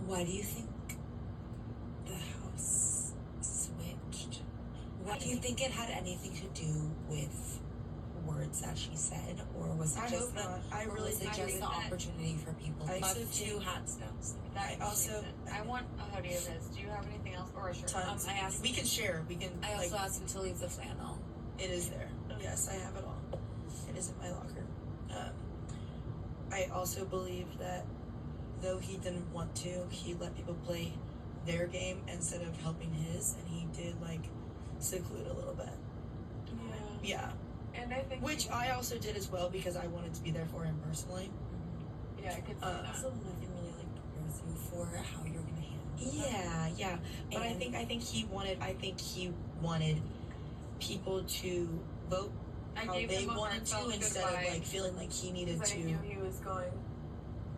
Why do you think the house switched? What do you think it had anything to do with words that she said, or was it just the opportunity for people to have two hats downstairs? I want a hoodie of his. Do you have anything else, or a shirt? I asked. We can share. We can. I also asked him to leave the flannel. It is there. Yes, I have it all. It is in my locker. I also believe that though he didn't want to, he let people play their game instead of helping his, and he did like seclude a little bit. Yeah. And I think which I also did as well because I wanted to be there for him personally. Yeah, I could see that. Also, nothing really like prepares you for how you're gonna handle. Yeah. But I think he wanted people to vote how they wanted to instead of like feeling like he needed to. I knew he was going.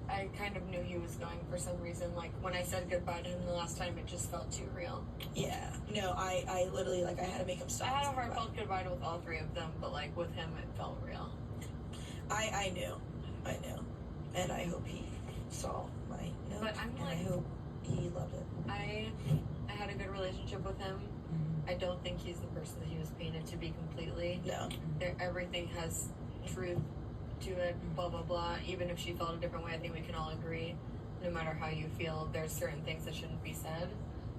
I kind of knew he was going for some reason. Like when I said goodbye to him the last time, it just felt too real. Yeah. No, I literally like I had to make him stop. I had a heartfelt goodbye with all three of them, but like with him, it felt real. I knew, and I hope he saw my note. But I hope he loved it. I had a good relationship with him. I don't think he's the person that he was painted to be completely. No. Everything has truth to it, blah, blah, blah. Even if she felt a different way, I think we can all agree, no matter how you feel, there's certain things that shouldn't be said.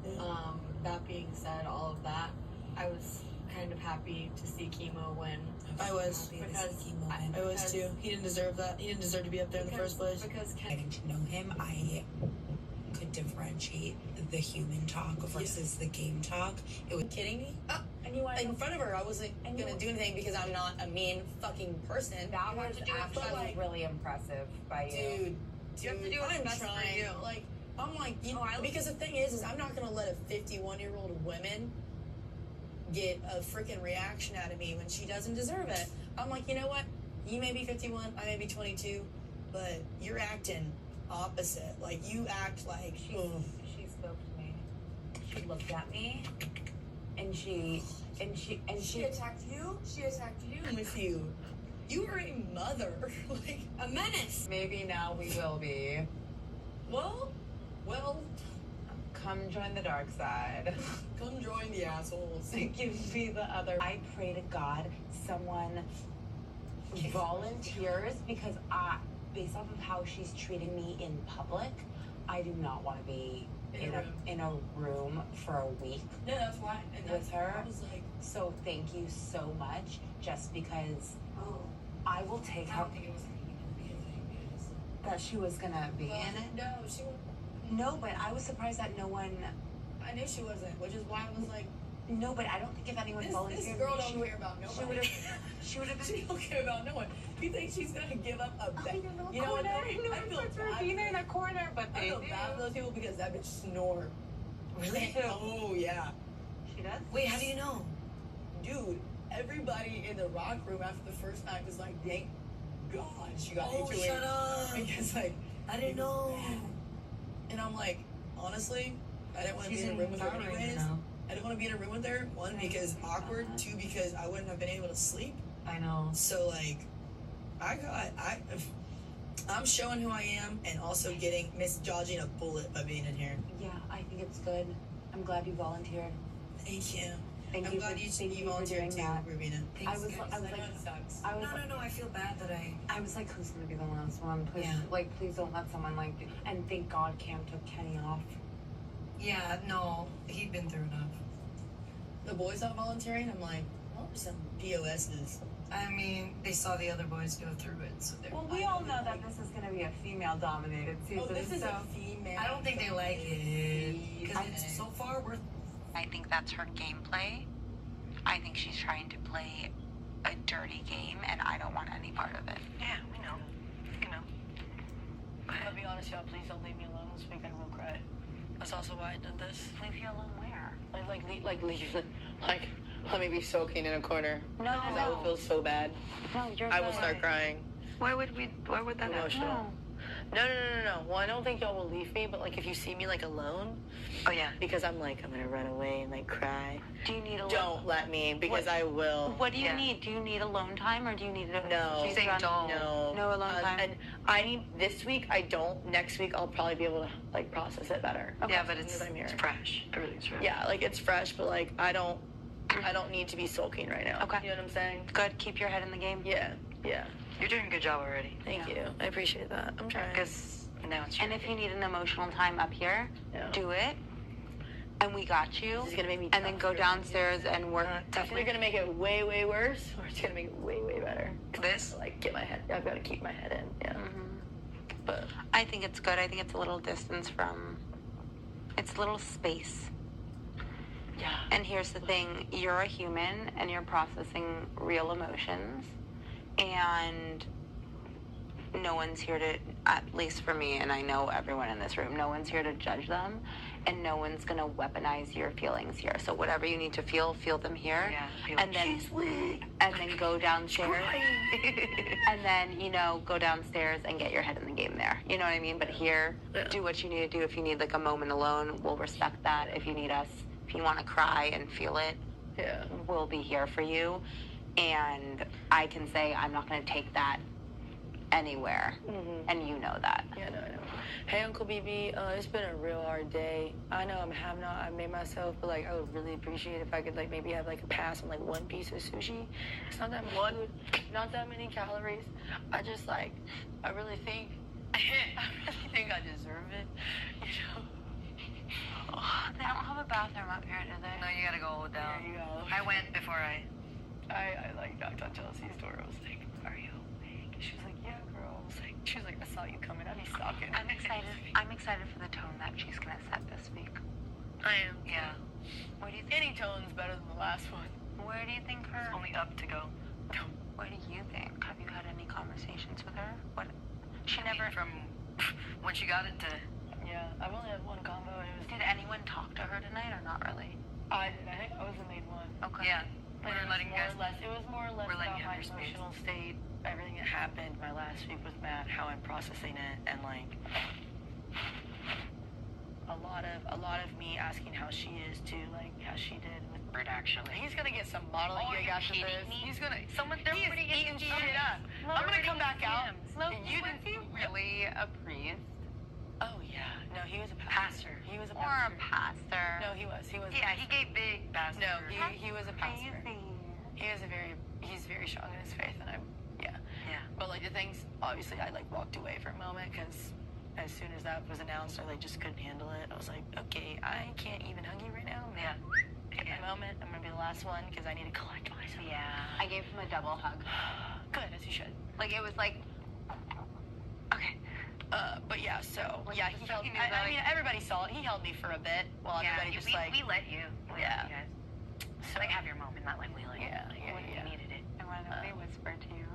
Yeah. That being said, all of that, I was kind of happy to see Chemo win. I was. I was too. He didn't deserve that. He didn't deserve to be up there in the first place. Because getting to know him, I could differentiate the human talk versus the game talk. It was kidding me? and you wanted in front of her, I wasn't gonna do anything because I'm not a mean fucking person. That was actually really impressive by you. Dude, you have to do what's best for you. Like, I'm like, because the thing is I'm not gonna let a 51-year-old woman get a freaking reaction out of me when she doesn't deserve it. I'm like, you know what? You may be 51, I may be 22, but you're acting opposite. Like, you act like she spoke to me. She looked at me, and she attacked you. She attacked you. With you. You were a mother, like a menace. Maybe now we will be. Well. Come join the dark side. Come join the assholes. Give me the other. I pray to God someone volunteers because based off of how she's treating me in public, I do not want to be in a room for a week. No, that's why. With her. I was like, so thank you so much. Just because I will take I her. don't think it was gonna be a thing. That she was gonna be in it. No, she was. No, but I was surprised that no one. I knew she wasn't, which is why I was like. No, but I don't think if anyone volunteered. This girl don't care about nobody. She would have been. She don't care about no one. You think she's gonna give up a bet? You know what? I feel bad in a corner, but I feel bad for those people because that bitch snore. Really? Oh yeah. She does. Wait, how do you know? Dude, everybody in the rock room after the first night was like, "Thank God she got HOH." Shut up! Because like, I didn't know. And I'm like, honestly, I didn't want to be in a room with her anyways. I didn't want to be in a room with her. One, because awkward. Two, because I wouldn't have been able to sleep. I know. So like, I'm showing who I am and also getting dodging a bullet by being in here. Yeah, I think it's good. I'm glad you volunteered. Thank you. I'm glad you volunteered too, Rubina. I was like, No, I feel bad that I was like, who's gonna be the last one? Please, Yeah. please don't let someone and thank God Cam took Kenny off. Yeah, no, he'd been through enough. The boys not volunteering. I'm like, well, some POSs. I mean, they saw the other boys go through it, so they're. Well, we all know that this is gonna be a female-dominated season. Oh, this is so a female. I don't think they like it because so far we're. I think that's her gameplay. I think she's trying to play a dirty game, and I don't want any part of it. Yeah, we know. You know. I'll be honest, y'all. Please don't leave me alone this weekend. I will cry. That's also why I did this. Leave you alone where? Like, let me be soaking in a corner. No. That would feel so bad. No, you're I will start crying. Why would that happen? Emotional. No. Well, I don't think y'all will leave me, but like if you see me like alone, Oh yeah. because I'm gonna run away and like cry. Do you need a Don't let me, because I will. What do you need? Do you need alone time, or do you need to? No. do you think No. No alone time. And I need this week. I don't. Next week I'll probably be able to like process it better. Okay. Yeah, but Because I'm here. it's fresh. Everything's fresh. Yeah, like it's fresh, but like I don't need to be sulking right now. Okay. You know what I'm saying? Good. Keep your head in the game. Yeah. You're doing a good job already. Thank you. I appreciate that. I'm trying. Because now it's And if you need an emotional time up here, Yeah. do it. And we got you. This is gonna make me. And then go downstairs and work. It's either gonna make it way, way worse, or it's gonna make it way, way better. This? Like get my head. I've got to keep my head in. Yeah. But I think it's good. I think it's a little distance from. It's a little space. yeah. And here's the thing, you're a human and you're processing real emotions, and no one's here to, at least for me, and I know everyone in this room, no one's here to judge them, and no one's going to weaponize your feelings here. So whatever you need to feel them here. Yeah, feel and then go downstairs. And then, go downstairs and get your head in the game there. You know what I mean? But here, do what you need to do. If you need like a moment alone, we'll respect that. If you need us, if you want to cry and feel it, we'll be here for you. And I can say I'm not going to take that anywhere. And you know that. Yeah, no, I know. Hey, Uncle BB, it's been a real hard day. I know I made myself, but like I would really appreciate if I could like maybe have like a pass on like one piece of sushi. It's not that much food, not that many calories. I just like, I really think I deserve it. You know. Oh, they don't have a bathroom up here, do they? No, you gotta go down. There you go. I went before I like knocked on Chelsea's door. I was like, "Are you awake?" She was like, "Yeah, girl." I was like, "She was like, I saw you coming. I'd be stalking." I'm excited. I'm excited for the tone that she's gonna set this week. I am. yeah. What do you think? Any tone's better than the last one. Where do you think her? Only up to go. What do you think? Have you had any conversations with her? What? She I mean, never. from when she got into. Yeah, I've only had one convo, and it was. Did anyone talk to her tonight or not really? I think I was the main one. Okay. Yeah. But We're letting you guys. it was more or less we're letting about you my have your space. emotional state, everything that happened my last week with Matt, how I'm processing it, and like a lot of me asking how she is too, like how she did with Bird, actually. He's gonna get some modeling gig after this. He's gonna. Everybody He's eating shit up. I'm gonna come back out. Look, You was he really a priest? Oh yeah, no, he was a pastor. He was a Or a pastor. pastor? No, he was. He was. Yeah, he gave big pastor. No, he was a pastor. Crazy. He's very strong in his faith, and Yeah. But like the things, obviously, I like walked away for a moment because as soon as that was announced, I like just couldn't handle it. I was like, okay, I can't even hug you right now. I'm gonna take my moment. I'm gonna be the last one because I need to collect myself. Yeah. I gave him a double hug. Good, as you should. Like it was like. Okay. But yeah, so yeah, he held. He knew I that, mean, everybody saw it. He held me for a bit while everybody just like. we let you. We Yeah. let you guys. So, Like have your moment, not like we let you. yeah. When you needed it. I want to whisper to you.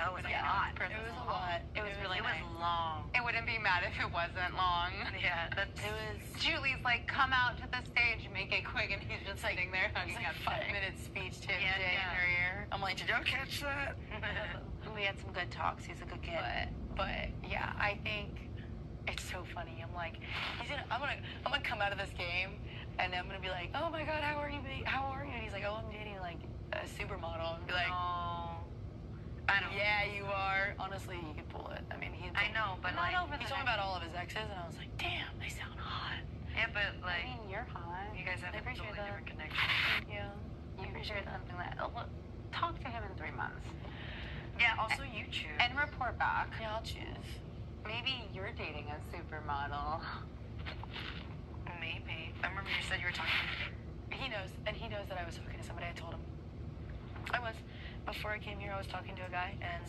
Oh, it was Yeah, a lot. it was a lot. It was really It nice. was long. I wouldn't be mad if it wasn't long. Yeah, that's. It was. Julie's like, come out to the stage, make it quick, and he's just sitting there It hugging was like up 5-minute speech to Yeah, Jay yeah. in her ear. I'm like, did y'all catch that? We had some good talks. He's a good kid. But yeah, I think it's so funny. I'm like, I'm gonna come out of this game, and I'm gonna be like, oh my god, how are you? How are you? And he's like, oh, I'm dating like a supermodel. And be like, Oh. I don't. yeah, you are. Honestly, he could pull it. I mean, I know, but he like. told me about all of his exes, and I was like, damn, they sound hot. Yeah, but I like. mean, you're hot. You guys have I a appreciate totally that. different connection. Yeah. You appreciate something that. Look, talk to him in 3 months Yeah. Also, you choose. and report back. Yeah, I'll choose. Maybe you're dating a supermodel. Maybe. I remember you said you were talking. He knows, and he knows that I was talking to somebody. I told him. I was. Before I came here, I was talking to a guy, and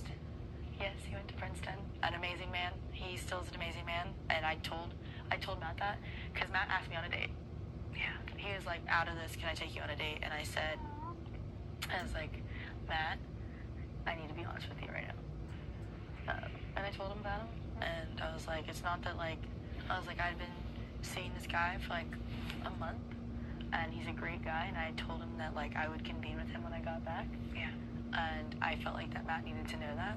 yes, he went to Princeton. An amazing man. He still is an amazing man. And I told Matt that because Matt asked me on a date. Yeah. He was like, out of this, can I take you on a date? And I was like, Matt, I need to be honest with you right now. And I told him about him, and I was like, it's not that like, I was like, I'd been seeing this guy for like a month, and he's a great guy, and I told him that like I would convene with him when I got back. Yeah. And I felt like that Matt needed to know that.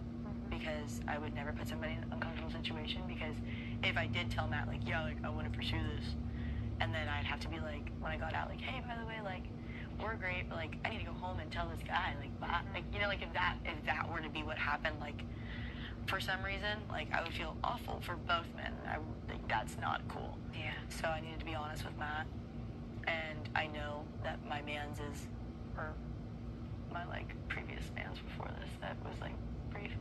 because I would never put somebody in an uncomfortable situation, because if I did tell Matt, like, yeah, like, I want to pursue this, and then I'd have to be like, when I got out, like, hey, by the way, like, we're great, but, like, I need to go home and tell this guy, like, bye. Like, you know, like, if that were to be what happened, like, for some reason, like, I would feel awful for both men. Like, that's not cool. Yeah. So I needed to be honest with Matt, and I know that my man's is, or my, like, previous man's before this that was, like, brief,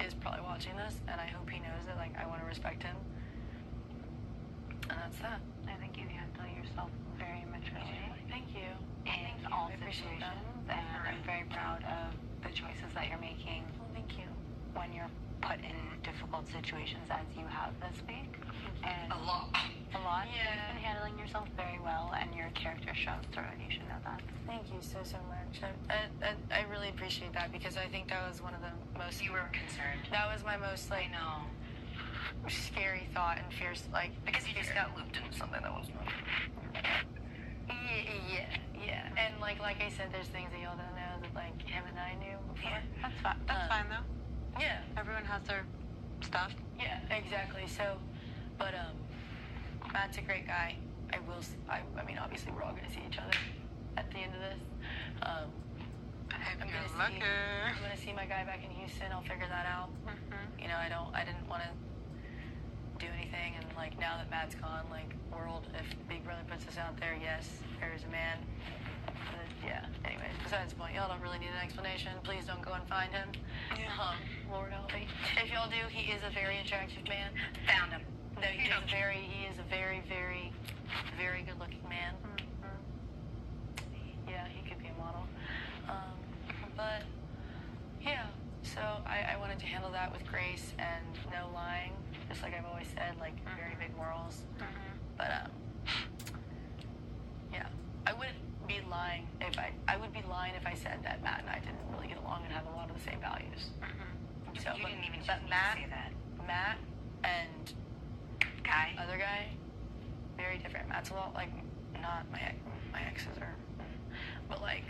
is probably watching this, and I hope he knows that, like, I want to respect him. And that's that. I think you handle yourself very maturely. Thank you. In all situations, and I'm very proud of the choices that you're making. Well, thank you. When you're put in difficult situations as you have this week. And A lot. a lot. Yeah. You've been handling yourself very well, and your character shows through it. You should know that. Thank you so much. I really appreciate that, because I think that was one of the most... You were concerned. That was my most, like, scary thought and fierce, like... Because you just got looped into something that was not... Yeah. And, like I said, there's things that y'all don't know that, like, him and I knew before. Yeah, that's fine. That's fine, though. Yeah. Everyone has their stuff. Yeah, exactly. So, but, Matt's a great guy. I mean, obviously, we're all going to see each other at the end of this. I'm gonna see my guy back in Houston. I'll figure that out. You know, I didn't want to do anything, and, like, now that Matt's gone, like, world, if Big Brother puts us out there, yes, there's a man. But, yeah, anyways, besides the point, y'all don't really need an explanation. Please don't go and find him. Lord help me. If y'all do, he is a very attractive man. Found him. No, he is a very, very, very good-looking man. Yeah, he could be a model. But, yeah, so I wanted to handle that with grace and no lying, just like I've always said, like, very big morals. But, yeah, I wouldn't be lying if I would be lying if I said that Matt and I didn't really get along and have a lot of the same values. So, You didn't even but Matt, say that. Matt and Guy? other guy, very different. Matt's a lot like, not my exes are, but, like,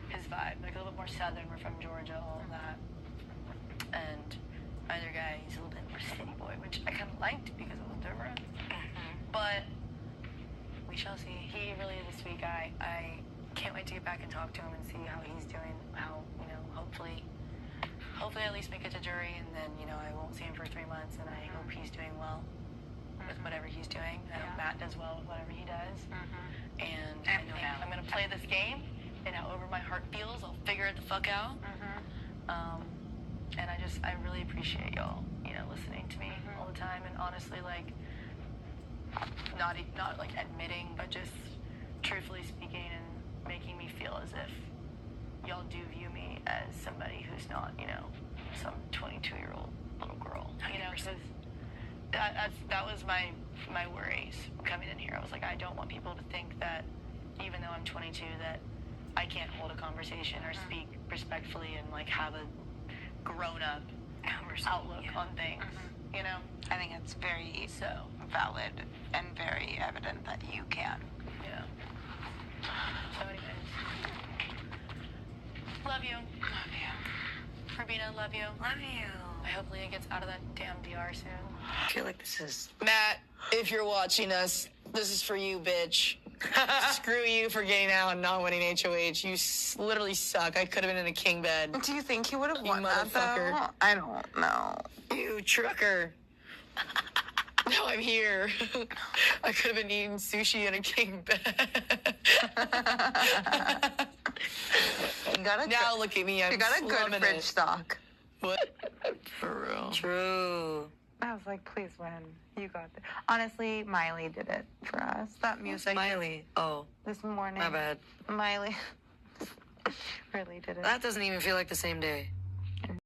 his vibe, like, a little bit more southern. We're from Georgia, all of that. And my other guy, he's a little bit more city boy, which I kind of liked because it was different. But we shall see. He really is a sweet guy. I can't wait to get back and talk to him and see how he's doing. How, you know, hopefully at least make it to jury, and then, you know, I won't see him for 3 months, and I hope he's doing well with whatever he's doing. I hope Matt does well with whatever he does. And I think I'm going to play this game, and however my heart feels, I'll figure it the fuck out. And I really appreciate y'all, you know, listening to me all the time, and honestly, like, not like admitting, but just truthfully speaking and making me feel as if y'all do view me as somebody who's not, you know, some 22-year-old little girl. You know, because that was my worries coming in here. I was like, I don't want people to think that even though I'm 22, that I can't hold a conversation or speak respectfully and, like, have a grown-up outlook on things. You know, I think it's very so valid and very evident that you can. yeah. So anyways, love you. Rabina, love you. Love you. I hope Leah gets out of that damn DR soon. I feel like this is... Matt, if you're watching us, this is for you, bitch. Screw you for getting out and not winning HOH. You literally suck. I could have been in a king bed. Do you think he would have You won that, motherfucker. though? I don't know. You trucker. Now I'm here. I could have been eating sushi in a king bed. You got a Now look at me. I'm you got a good slumming fridge it. stock. What? For real. True. I was like, please win. You got this. Honestly, Miley did it for us. That music. Miley. Oh, This morning. my bad. Miley really did it. That doesn't even feel like the same day.